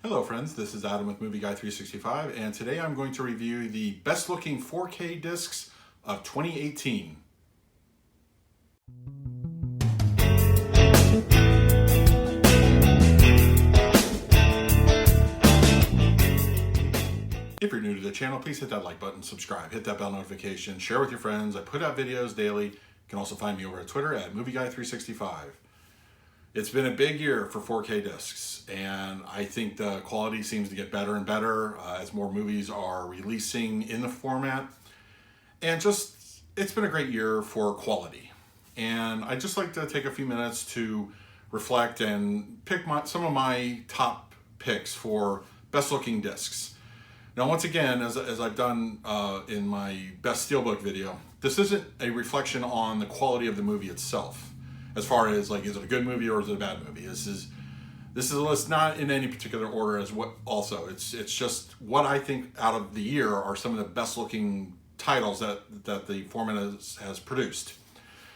Hello friends, this is Adam with Movie Guy 365, and today I'm going to review the best looking 4K discs of 2018. If you're new to the channel, please hit that like button, subscribe, hit that bell notification, share with your friends. I put out videos daily. You can also find me over at Twitter at Movie Guy 365. It's been a big year for 4K discs, and I think the quality seems to get better and better as more movies are releasing in the format. And just, it's been a great year for quality. And I'd just like to take a few minutes to reflect and pick some of my top picks for best looking discs. Now, once again, as I've done in my best Steelbook video, this isn't a reflection on the quality of the movie itself. As far as like, is it a good movie or is it a bad movie? This is a list not in any particular order as what also. It's just what I think out of the year are some of the best looking titles that the format has produced.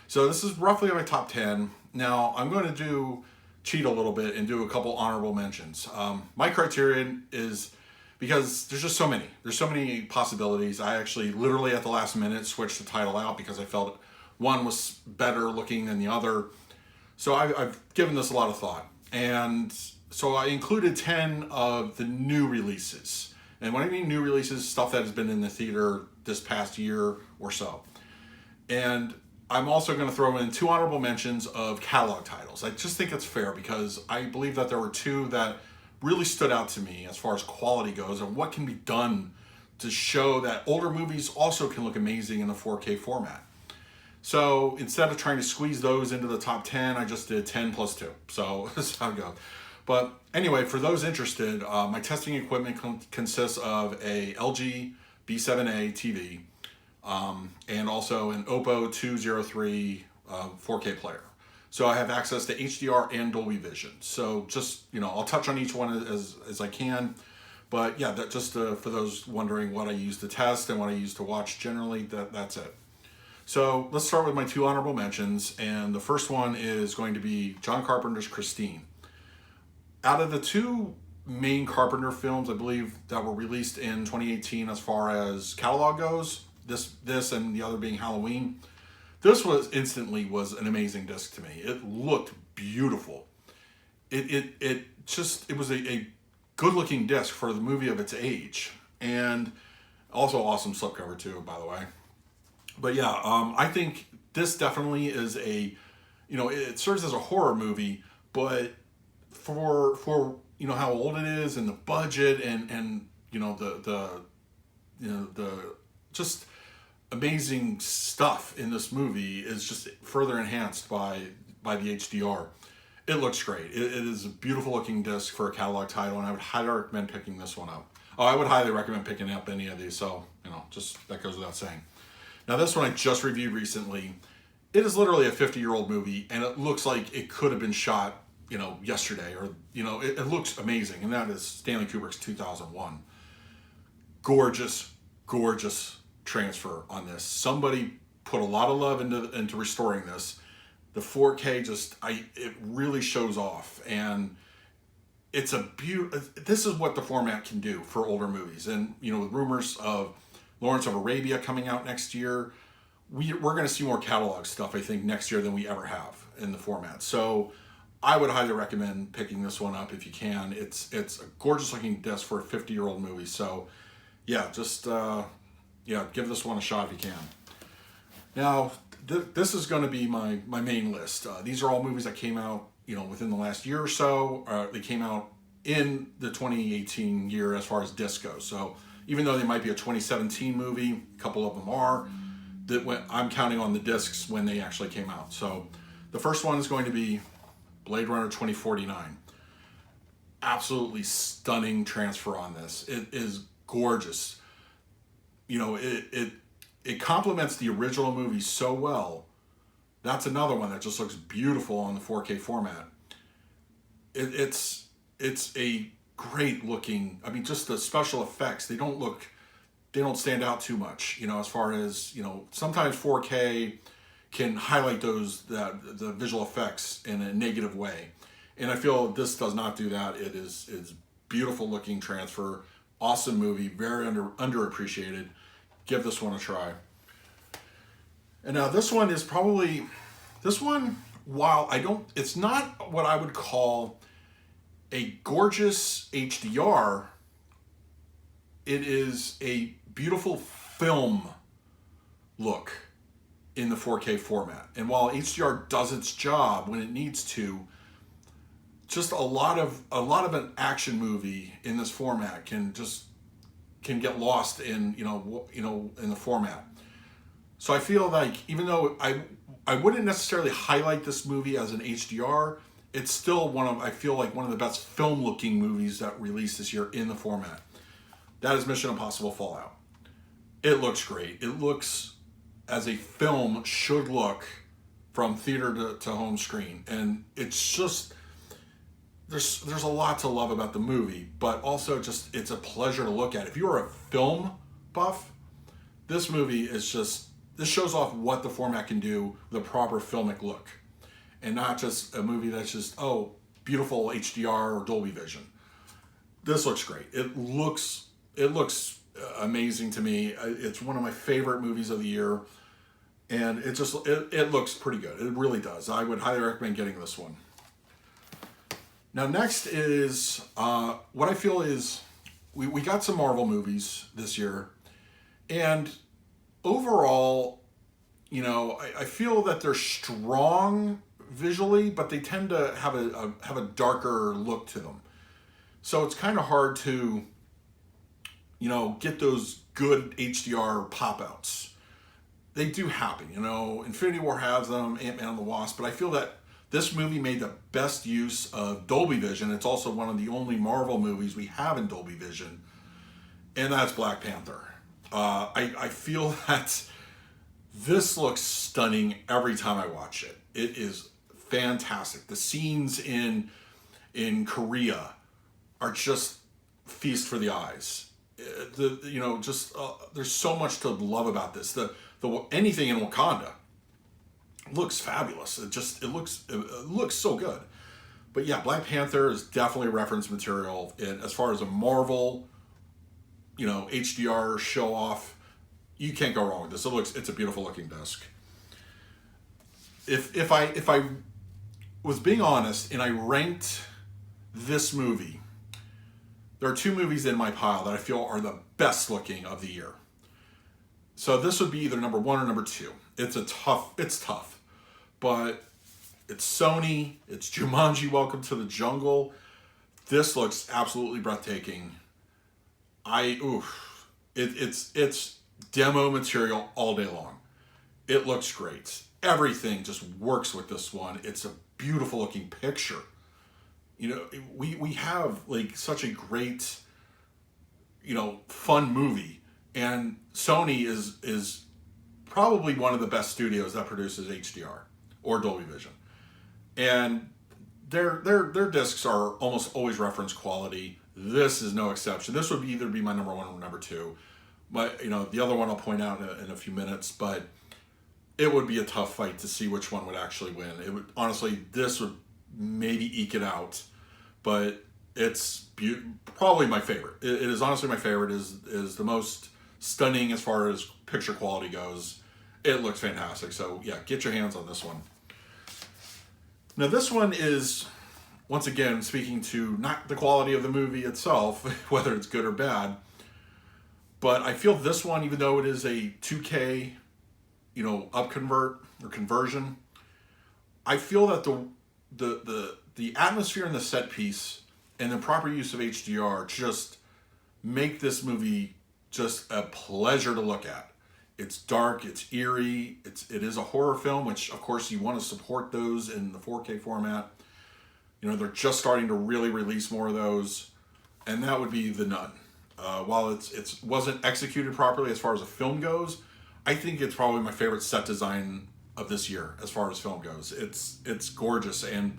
So this is roughly my top 10. Now I'm going to cheat a little bit and do a couple honorable mentions. My criterion is because there's just so many. There's so many possibilities. I actually literally at the last minute switched the title out because I felt one was better looking than the other. So I've given this a lot of thought. And so I included 10 of the new releases. And when I mean new releases, stuff that has been in the theater this past year or so. And I'm also going to throw in 2 honorable mentions of catalog titles. I just think it's fair because I believe that there were 2 that really stood out to me as far as quality goes and what can be done to show that older movies also can look amazing in the 4K format. So instead of trying to squeeze those into the top 10, I just did 10 plus 2. So that's how it goes. But anyway, for those interested, my testing equipment consists of a LG B7A TV and also an Oppo 203 4K player. So I have access to HDR and Dolby Vision. So just, I'll touch on each one as I can. But yeah, that just for those wondering what I use to test and what I use to watch generally, that's it. So let's start with my 2 honorable mentions, and the first one is going to be John Carpenter's Christine. Out of the 2 main Carpenter films, I believe, that were released in 2018 as far as catalog goes, this and the other being Halloween, this was an amazing disc to me. It looked beautiful. It was a good looking disc for the movie of its age, and also awesome slipcover too, by the way. But yeah, I think this definitely is it serves as a horror movie, but for how old it is and the budget and the just amazing stuff in this movie is just further enhanced by the HDR. It looks great. It is a beautiful looking disc for a catalog title, and I would highly recommend picking this one up. Oh, I would highly recommend picking up any of these. So just that goes without saying. Now this one I just reviewed recently. It is literally a 50-year-old movie, and it looks like it could have been shot, yesterday, or it looks amazing, and that is Stanley Kubrick's 2001. Gorgeous, gorgeous transfer on this. Somebody put a lot of love into restoring this. The 4K it really shows off, and it's this is what the format can do for older movies. And with rumors of Lawrence of Arabia coming out next year, we're going to see more catalog stuff, I think, next year than we ever have in the format. So I would highly recommend picking this one up if you can. It's a gorgeous looking disc for a 50-year-old movie. So yeah, just give this one a shot if you can. Now this is going to be my main list. These are all movies that came out within the last year or so. They came out in the 2018 year as far as disc goes. So even though they might be a 2017 movie, a couple of them are, I'm counting on the discs when they actually came out. So the first one is going to be Blade Runner 2049. Absolutely stunning transfer on this. It is gorgeous. It complements the original movie so well. That's another one that just looks beautiful on the 4K format. It's a great looking, just the special effects, they don't stand out too much, as far as, sometimes 4K can highlight the visual effects in a negative way. And I feel this does not do that. It is beautiful looking transfer. Awesome movie, very underappreciated. Give this one a try. And now this one is probably, while it's not what I would call a gorgeous HDR, it is a beautiful film look in the 4K format. And while HDR does its job when it needs to, just a lot of an action movie in this format can get lost in in the format. So I feel like even though I wouldn't necessarily highlight this movie as an HDR, it's still I feel like one of the best film looking movies that released this year in the format. That is Mission Impossible Fallout. It looks great. It looks as a film should look from theater to home screen. And it's just, there's a lot to love about the movie, but also just, it's a pleasure to look at. If you're a film buff, this movie is just, this shows off what the format can do with a proper filmic look. And not just a movie that's just, oh, beautiful HDR or Dolby Vision. This looks great. It looks amazing to me. It's one of my favorite movies of the year. And it looks pretty good. It really does. I would highly recommend getting this one. Now next is, what I feel is, we got some Marvel movies this year. And overall, I feel that they're strong visually, but they tend to have a darker look to them. So it's kind of hard to, get those good HDR pop-outs. They do happen, Infinity War has them, Ant-Man and the Wasp, but I feel that this movie made the best use of Dolby Vision. It's also one of the only Marvel movies we have in Dolby Vision, and that's Black Panther. I feel that this looks stunning every time I watch it. It is fantastic. The scenes in Korea are just feast for the eyes. There's so much to love about this. The anything in Wakanda looks fabulous. It looks so good. But yeah, Black Panther is definitely reference material as far as a Marvel, HDR show off. You can't go wrong with this. It's a beautiful looking disc. If I was being honest and I ranked this movie, there are two movies in my pile that I feel are the best looking of the year. So this would be either number one or number two. It's tough, but it's Sony, it's Jumanji, Welcome to the Jungle. This looks absolutely breathtaking. It's demo material all day long. It looks great. Everything just works with this one. It's a beautiful looking picture. We have like such a great, fun movie, and Sony is probably one of the best studios that produces HDR or Dolby Vision, and their discs are almost always reference quality. This is no exception. This would either be my number one or number two, but the other one I'll point out in a few minutes. But it would be a tough fight to see which one would actually win. It would honestly, this would maybe eke it out, but it's probably my favorite. It is honestly my favorite. Is the most stunning as far as picture quality goes. It looks fantastic. So yeah, get your hands on this one. Now this one is, once again, speaking to not the quality of the movie itself, whether it's good or bad, but I feel this one, even though it is a 2K, upconvert or conversion, I feel that the atmosphere and the set piece and the proper use of HDR just make this movie just a pleasure to look at. It's dark, it's eerie, it is a horror film, which of course you want to support those in the 4K format. They're just starting to really release more of those, and that would be The Nun. While it wasn't executed properly as far as a film goes, I think it's probably my favorite set design of this year as far as film goes. It's gorgeous, and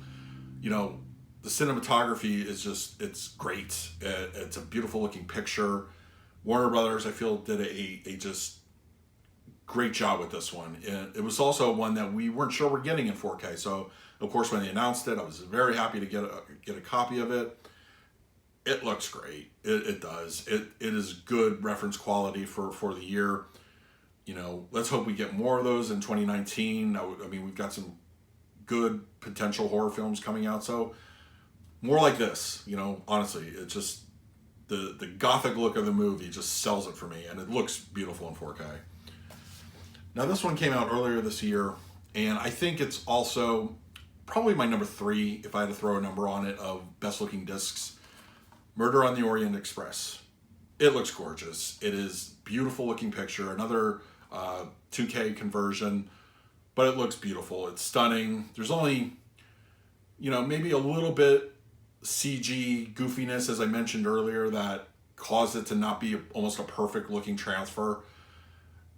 the cinematography is it's great. It's a beautiful looking picture. Warner Brothers, I feel, did a just great job with this one. And it was also one that we weren't sure we're getting in 4K. So of course, when they announced it, I was very happy to get a copy of it. It looks great. It does. It is good reference quality for the year. You know, let's hope we get more of those in 2019. I mean, we've got some good potential horror films coming out. So more like this, you know, honestly, it's just the gothic look of the movie just sells it for me, and it looks beautiful in 4K. Now, this one came out earlier this year, and I think it's also probably my number 3, if I had to throw a number on it, of best looking discs. Murder on the Orient Express. It looks gorgeous. It is beautiful looking picture. Another 2K conversion, but it looks beautiful. It's stunning. There's only, you know, maybe a little bit CG goofiness, as I mentioned earlier, that caused it to not be almost a perfect looking transfer.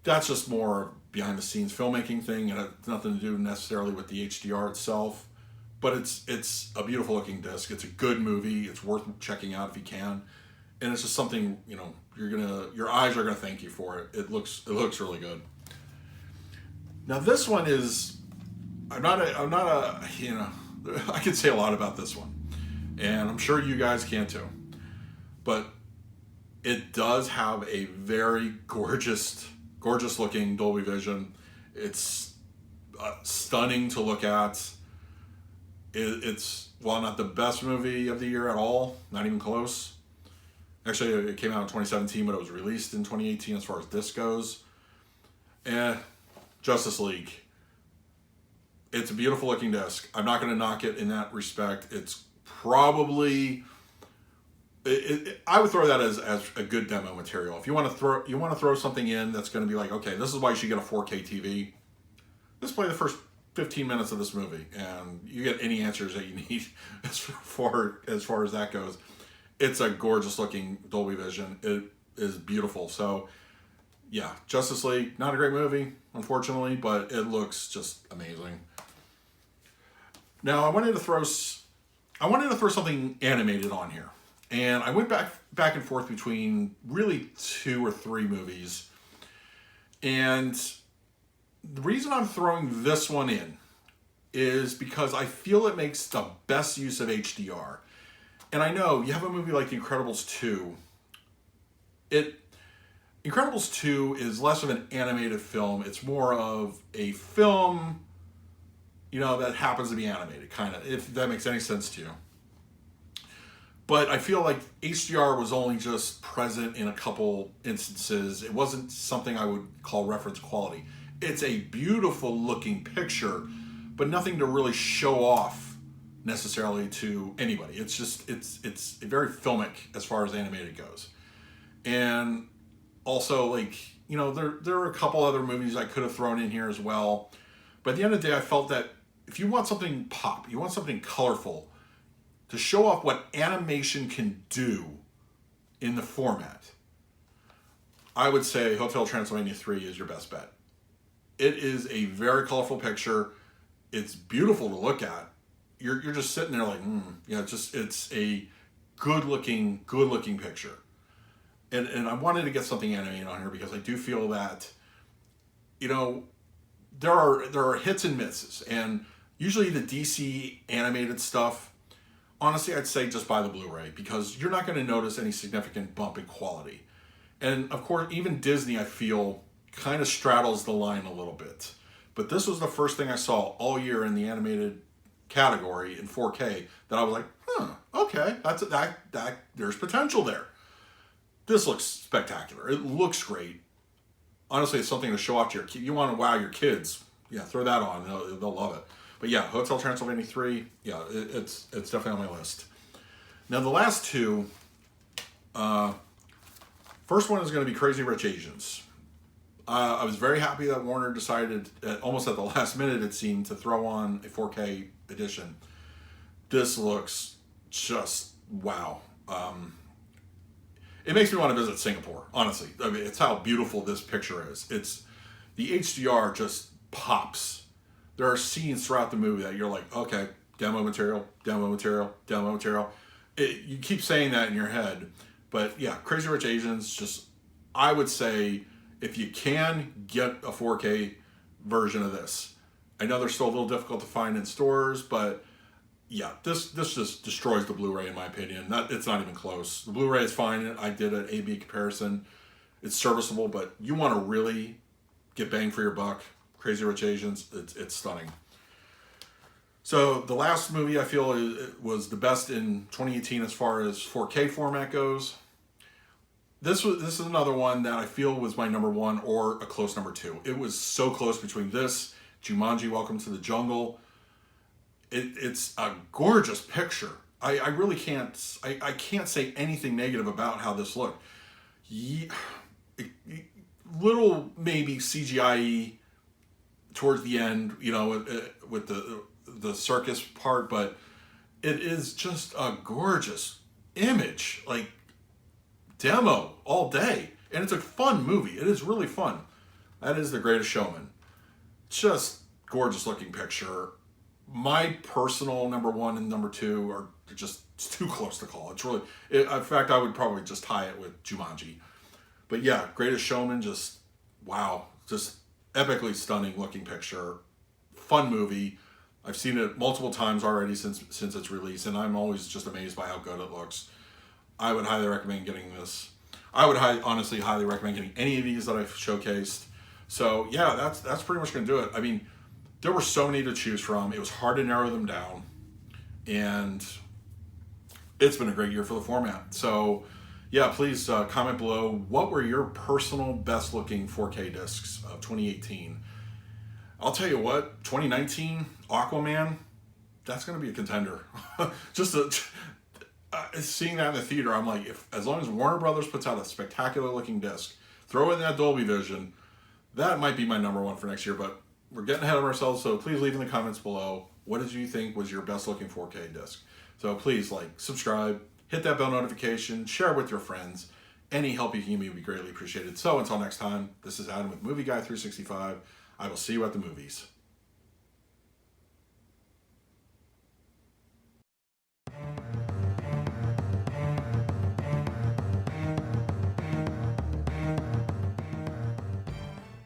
That's just more behind the scenes filmmaking thing, and it has nothing to do necessarily with the HDR itself. But it's a beautiful looking disc. It's a good movie. It's worth checking out if you can. And it's just something, you know, your eyes are gonna thank you for it. It looks really good. Now this one is, I'm not a you know, I could say a lot about this one, and I'm sure you guys can too. But it does have a very gorgeous looking Dolby Vision. It's stunning to look at. It's, while not the best movie of the year at all, not even close. Actually, it came out in 2017, but it was released in 2018 as far as this goes. Justice League. It's a beautiful looking disc. I'm not going to knock it in that respect. It's probably, I would throw that as a good demo material. If you want to throw something in that's going to be like, okay, this is why you should get a 4K TV. Let's play the first 15 minutes of this movie, and you get any answers that you need as far as that goes. It's a gorgeous looking Dolby Vision. It is beautiful. So yeah, Justice League, not a great movie, unfortunately, but it looks just amazing. Now I wanted to throw something animated on here, and I went back and forth between really 2 or 3 movies, and the reason I'm throwing this one in is because I feel it makes the best use of HDR. And I know you have a movie like The Incredibles 2. Incredibles 2 is less of an animated film. It's more of a film, you know, that happens to be animated, kind of, if that makes any sense to you. But I feel like HDR was only just present in a couple instances. It wasn't something I would call reference quality. It's a beautiful looking picture, but nothing to really show off necessarily to anybody. It's just, it's very filmic as far as animated goes. And also, like, you know, there are a couple other movies I could have thrown in here as well. But at the end of the day, I felt that if you want something pop, you want something colorful to show off what animation can do in the format, I would say Hotel Transylvania 3 is your best bet. It is a very colorful picture. It's beautiful to look at. You're just sitting there like, yeah, it's a good looking picture. And I wanted to get something animated on here because I do feel that, you know, there are hits and misses, and usually the DC animated stuff, honestly, I'd say just buy the Blu-ray because you're not going to notice any significant bump in quality. And of course, even Disney, I feel, kind of straddles the line a little bit. But this was the first thing I saw all year in the animated category in 4K that I was like, okay, there's potential there. This looks spectacular. It looks great. Honestly, it's something to show off to your kids. You want to wow your kids, yeah, throw that on. They'll love it. But yeah, Hotel Transylvania 3, yeah, it's definitely on my list. Now the last 2, first one is going to be Crazy Rich Asians. I was very happy that Warner decided, almost at the last minute it seemed, to throw on a 4K edition. This looks just wow. It makes me want to visit Singapore, honestly. I mean, it's how beautiful this picture is. The HDR just pops. There are scenes throughout the movie that you're like, okay, demo material. You keep saying that in your head. But yeah, Crazy Rich Asians, just, I would say, if you can, get a 4K version of this. I know they're still a little difficult to find in stores, but yeah, this just destroys the Blu-ray in my opinion. It's not even close. The Blu-ray is fine. I did an A/B comparison. It's serviceable, but you want to really get bang for your buck. Crazy Rich Asians, it's stunning. So the last movie I feel was the best in 2018 as far as 4K format goes. This is another one that I feel was my number one or a close number two. It was so close between this, Jumanji, Welcome to the Jungle. It's a gorgeous picture. I really can't I can't say anything negative about how this looked. Little maybe CGI towards the end, you know, with the circus part, but it is just a gorgeous image, like demo all day, and it's a fun movie. It is really fun. That is The Greatest Showman. Just gorgeous looking picture. My personal number one and number two are just too close to call. It's really, in fact, I would probably just tie it with Jumanji. But yeah, Greatest Showman, just wow, just epically stunning looking picture, fun movie. I've seen it multiple times already since its release, and I'm always just amazed by how good it looks. I would highly recommend getting this. I would honestly highly recommend getting any of these that I've showcased. So yeah, that's pretty much going to do it. I mean, there were so many to choose from. It was hard to narrow them down, and it's been a great year for the format. So yeah, please comment below. What were your personal best looking 4K discs of 2018? I'll tell you what, 2019 Aquaman, that's going to be a contender. Seeing that in the theater, I'm like, as long as Warner Brothers puts out a spectacular looking disc, throw in that Dolby Vision, that might be my number one for next year. But we're getting ahead of ourselves, so please leave in the comments below, what did you think was your best looking 4K disc? So please subscribe, hit that bell notification, share it with your friends. Any help you can give me would be greatly appreciated. So until next time, this is Adam with Movie Guy 365. I will see you at the movies.